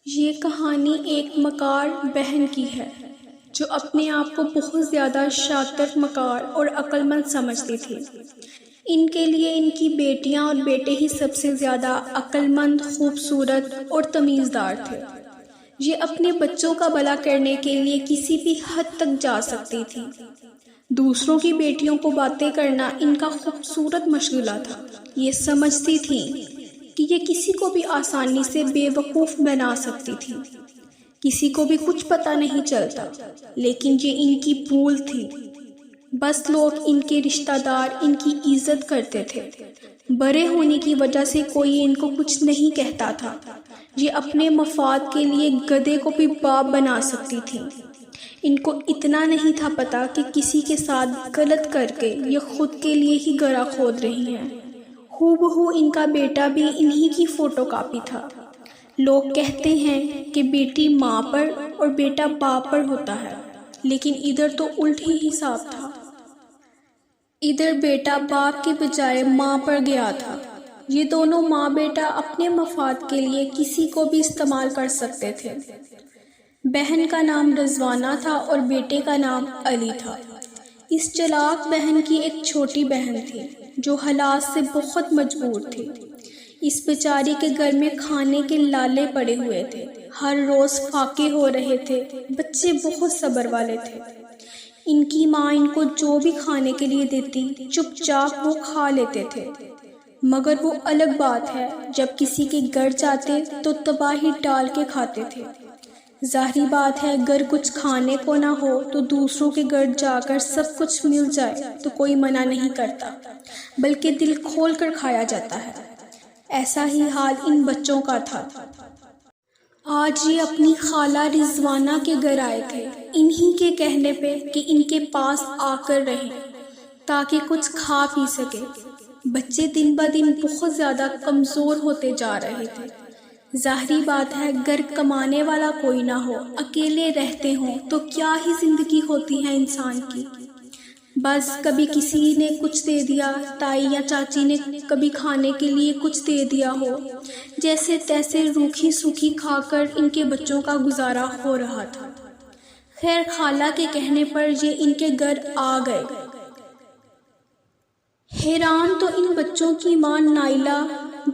یہ کہانی ایک مکار بہن کی ہے جو اپنے آپ کو بہت زیادہ شاطر، مکار اور عقل مند سمجھتی تھی۔ ان کے لیے ان کی بیٹیاں اور بیٹے ہی سب سے زیادہ عقل مند، خوبصورت اور تمیزدار تھے۔ یہ اپنے بچوں کا بھلا کرنے کے لیے کسی بھی حد تک جا سکتی تھی۔ دوسروں کی بیٹیوں کو باتیں کرنا ان کا خوبصورت مشغلہ تھا۔ یہ سمجھتی تھیں کہ یہ کسی کو بھی آسانی سے بے وقوف بنا سکتی تھی۔ کسی کو بھی کچھ پتہ نہیں چلتا، لیکن یہ ان کی بھول تھی۔ بس لوگ ان کے رشتہ دار ان کی عزت کرتے تھے۔ بڑے ہونے کی وجہ سے کوئی ان کو کچھ نہیں کہتا تھا۔ یہ اپنے مفاد کے لیے گدھے کو بھی باپ بنا سکتی تھی۔ ان کو اتنا نہیں تھا پتا کہ کسی کے ساتھ غلط کر کے یہ خود کے لیے ہی گڑھا کھود رہی ہیں۔ ہو بہو ان کا بیٹا بھی انہی کی فوٹو کاپی تھا۔ لوگ کہتے ہیں کہ بیٹی ماں پر اور بیٹا باپ پر ہوتا ہے، لیکن ادھر تو الٹ ہی حساب تھا۔ ادھر بیٹا باپ کے بجائے ماں پر گیا تھا۔ یہ دونوں ماں بیٹا اپنے مفاد کے لیے کسی کو بھی استعمال کر سکتے تھے۔ بہن کا نام رضوانہ تھا اور بیٹے کا نام علی تھا۔ اس چلاک بہن کی ایک چھوٹی بہن تھی جو حالات سے بہت مجبور تھی۔ اس بیچاری کے گھر میں کھانے کے لالے پڑے ہوئے تھے۔ ہر روز فاقے ہو رہے تھے۔ بچے بہت صبر والے تھے۔ ان کی ماں ان کو جو بھی کھانے کے لیے دیتی، چپ چاپ وہ کھا لیتے تھے۔ مگر وہ الگ بات ہے، جب کسی کے گھر جاتے تو تباہی ڈال کے کھاتے تھے۔ ظاہری بات ہے، اگر کچھ کھانے کو نہ ہو تو دوسروں کے گھر جا کر سب کچھ مل جائے تو کوئی منع نہیں کرتا، بلکہ دل کھول کر کھایا جاتا ہے۔ ایسا ہی حال ان بچوں کا تھا۔ آج یہ اپنی خالہ رضوانہ کے گھر آئے تھے، انہی کے کہنے پہ کہ ان کے پاس آ کر رہیں تاکہ کچھ کھا پی سکے۔ بچے دن بہ دن بہت زیادہ کمزور ہوتے جا رہے تھے۔ ظاہری بات ہے، گھر کمانے والا کوئی نہ ہو، اکیلے رہتے ہوں تو کیا ہی زندگی ہوتی ہے انسان کی۔ بس کبھی کسی نے کچھ دے دیا، تائی یا چاچی نے کبھی کھانے کے لیے کچھ دے دیا ہو، جیسے تیسے روکھی سوکھی کھا کر ان کے بچوں کا گزارا ہو رہا تھا۔ خیر، خالہ کے کہنے پر یہ ان کے گھر آ گئے۔ حیران تو ان بچوں کی ماں نائلہ،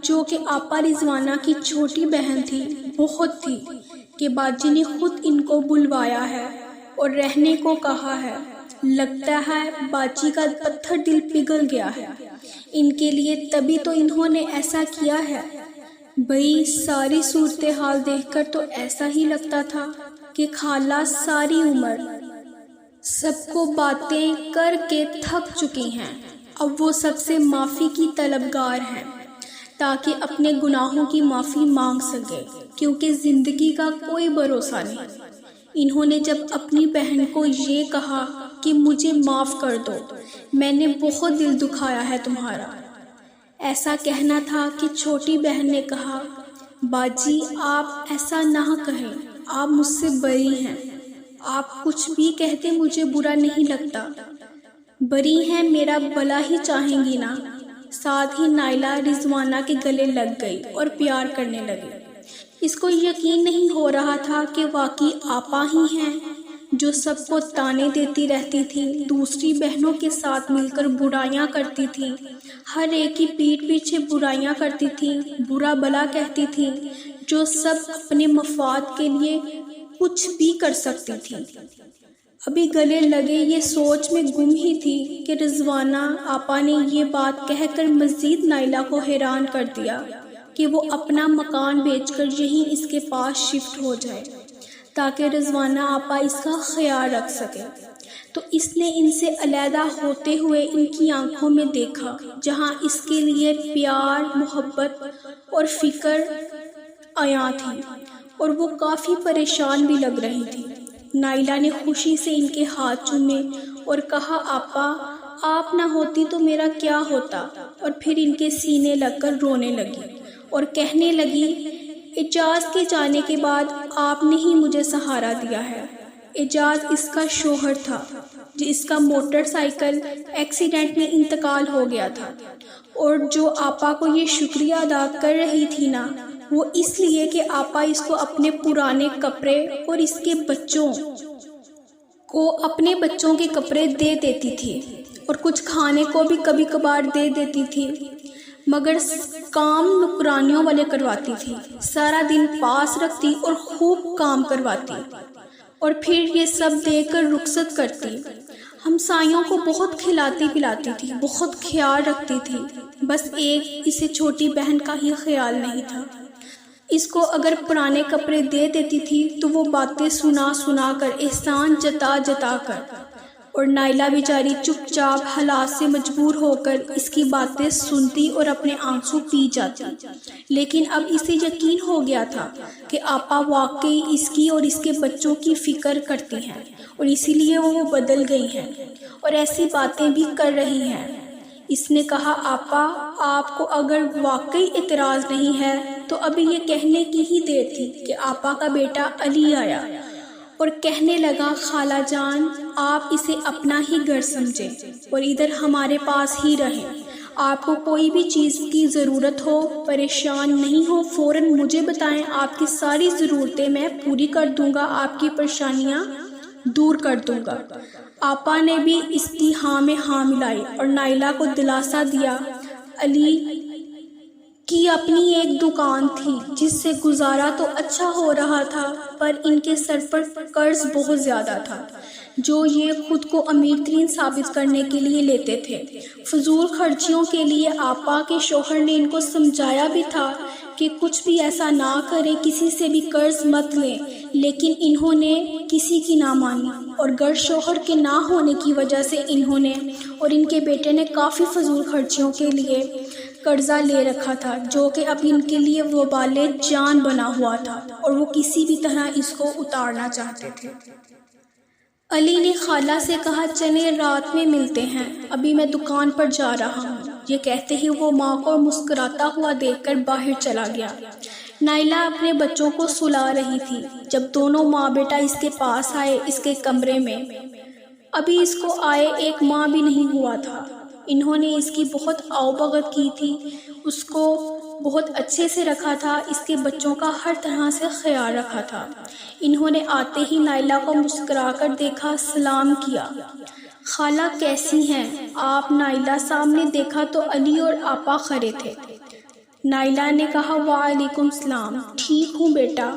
جو کہ آپا رضوانہ کی چھوٹی بہن تھی، بہت تھی کہ باجی نے خود ان کو بلوایا ہے اور رہنے کو کہا ہے۔ لگتا ہے باجی کا پتھر دل پگھل گیا ہے ان کے لیے، تبھی تو انہوں نے ایسا کیا ہے۔ بھئی ساری صورتحال دیکھ کر تو ایسا ہی لگتا تھا کہ خالہ ساری عمر سب کو باتیں کر کے تھک چکی ہیں، اب وہ سب سے معافی کی طلبگار ہیں تاکہ اپنے گناہوں کی معافی مانگ سکے، کیونکہ زندگی کا کوئی بھروسہ نہیں۔ انہوں نے جب اپنی بہن کو یہ کہا کہ مجھے معاف کر دو، میں نے بہت دل دکھایا ہے تمہارا، ایسا کہنا تھا کہ چھوٹی بہن نے کہا، باجی آپ ایسا نہ کہیں، آپ مجھ سے بری ہیں، آپ کچھ بھی کہتے مجھے برا نہیں لگتا۔ بری ہیں، میرا بھلا ہی چاہیں گی نا۔ ساتھ ہی نائلہ رضوانہ کے گلے لگ گئی اور پیار کرنے لگی۔ اس کو یقین نہیں ہو رہا تھا کہ واقعی آپا ہی ہیں جو سب کو تانے دیتی رہتی تھی، دوسری بہنوں کے ساتھ مل کر برائیاں کرتی تھی، ہر ایک کی پیٹھ پیچھے برائیاں کرتی تھی، برا بھلا کہتی تھی، جو سب اپنے مفاد کے لیے کچھ بھی کر سکتی تھی۔ ابھی گلے لگے یہ سوچ میں گم ہی تھی کہ رضوانہ آپا نے یہ بات کہہ کر مزید نائلہ کو حیران کر دیا کہ وہ اپنا مکان بیچ کر یہیں اس کے پاس شفٹ ہو جائے تاکہ رضوانہ آپا اس کا خیال رکھ سکے۔ تو اس نے ان سے علیحدہ ہوتے ہوئے ان کی آنکھوں میں دیکھا، جہاں اس کے لیے پیار، محبت اور فکر عیاں تھی، اور وہ کافی پریشان بھی لگ رہی تھی۔ نائلہ نے خوشی سے ان کے ہاتھ چومے اور کہا، آپا آپ نہ ہوتی تو میرا کیا ہوتا، اور پھر ان کے سینے لگ کر رونے لگی اور کہنے لگی، اعجاز کے جانے کے بعد آپ نے ہی مجھے سہارا دیا ہے۔ اعجاز اس کا شوہر تھا، جس کا موٹر سائیکل ایکسیڈنٹ میں انتقال ہو گیا تھا، اور جو آپا کو یہ شکریہ ادا کر رہی تھی نا، وہ اس لیے کہ آپا اس کو اپنے پرانے کپڑے اور اس کے بچوں کو اپنے بچوں کے کپڑے دے دیتی تھی اور کچھ کھانے کو بھی کبھی کبھار دے دیتی تھی، مگر کام نوکرانیوں والے کرواتی تھی، سارا دن پاس رکھتی اور خوب کام کرواتی اور پھر یہ سب دے کر رخصت کرتی۔ ہمسایوں کو بہت کھلاتی پلاتی تھی، بہت خیال رکھتی تھی، بس ایک اسے چھوٹی بہن کا ہی خیال نہیں تھا۔ اس کو اگر پرانے کپڑے دے دیتی تھی تو وہ باتیں سنا سنا کر، احسان جتا جتا کر، اور نائلہ بیچاری چپ چاپ حالات سے مجبور ہو کر اس کی باتیں سنتی اور اپنے آنسو پی جاتی۔ لیکن اب اسے یقین ہو گیا تھا کہ آپا واقعی اس کی اور اس کے بچوں کی فکر کرتی ہیں، اور اسی لیے وہ بدل گئی ہیں اور ایسی باتیں بھی کر رہی ہیں۔ اس نے کہا، آپا آپ کو اگر واقعی اعتراض نہیں ہے تو ابھی یہ کہنے کی ہی دیر تھی کہ آپا کا بیٹا علی آیا اور کہنے لگا، خالہ جان آپ اسے اپنا ہی گھر سمجھیں اور ادھر ہمارے پاس ہی رہیں، آپ کو کوئی بھی چیز کی ضرورت ہو، پریشان نہیں ہو، فوراً مجھے بتائیں، آپ کی ساری ضرورتیں میں پوری کر دوں گا، آپ کی پریشانیاں دور کر دوں گا۔ آپا نے بھی اس کی ہاں میں ہاں ملائی اور نائلہ کو دلاسا دیا۔ علی کی اپنی ایک دکان تھی جس سے گزارا تو اچھا ہو رہا تھا، پر ان کے سر پر قرض بہت زیادہ تھا جو یہ خود کو امیر ترین ثابت کرنے کے لیے لیتے تھے۔ فضول خرچیوں کے لیے آپا کے شوہر نے ان کو سمجھایا بھی تھا کہ کچھ بھی ایسا نہ کریں، کسی سے بھی قرض مت لیں، لیکن انہوں نے کسی کی نہ مانی، اور گر شوہر کے نہ ہونے کی وجہ سے انہوں نے اور ان کے بیٹے نے کافی فضول خرچیوں کے لیے قرضہ لے رکھا تھا، جو کہ اب ان کے لیے وبال جان بنا ہوا تھا اور وہ کسی بھی طرح اس کو اتارنا چاہتے تھے۔ علی نے خالہ سے کہا، چلیں رات میں ملتے ہیں، ابھی میں دکان پر جا رہا ہوں۔ یہ کہتے ہی وہ ماں کو مسکراتا ہوا دیکھ کر باہر چلا گیا۔ نائلہ اپنے بچوں کو سلا رہی تھی جب دونوں ماں بیٹا اس کے پاس آئے، اس کے کمرے میں۔ ابھی اس کو آئے ایک ماہ بھی نہیں ہوا تھا۔ انہوں نے اس کی بہت آؤ بھگت کی تھی، اس کو بہت اچھے سے رکھا تھا، اس کے بچوں کا ہر طرح سے خیال رکھا تھا۔ انہوں نے آتے ہی نائلہ کو مسکرا کر دیکھا، سلام کیا۔ خالہ کیسی ہیں آپ؟ نائلہ سامنے دیکھا تو علی اور آپا کھڑے تھے۔ نائلہ نے کہا، وعلیکم السلام، ٹھیک ہوں بیٹا۔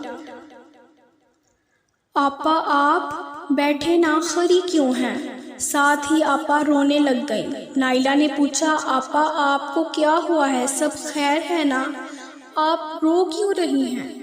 آپا آپ بیٹھے نہ، کھڑی کیوں ہیں؟ ساتھ ہی آپا رونے لگ گئی۔ نائلہ نے پوچھا، آپا آپ کو کیا ہوا ہے؟ سب خیر ہے نا؟ آپ رو کیوں رہی ہیں؟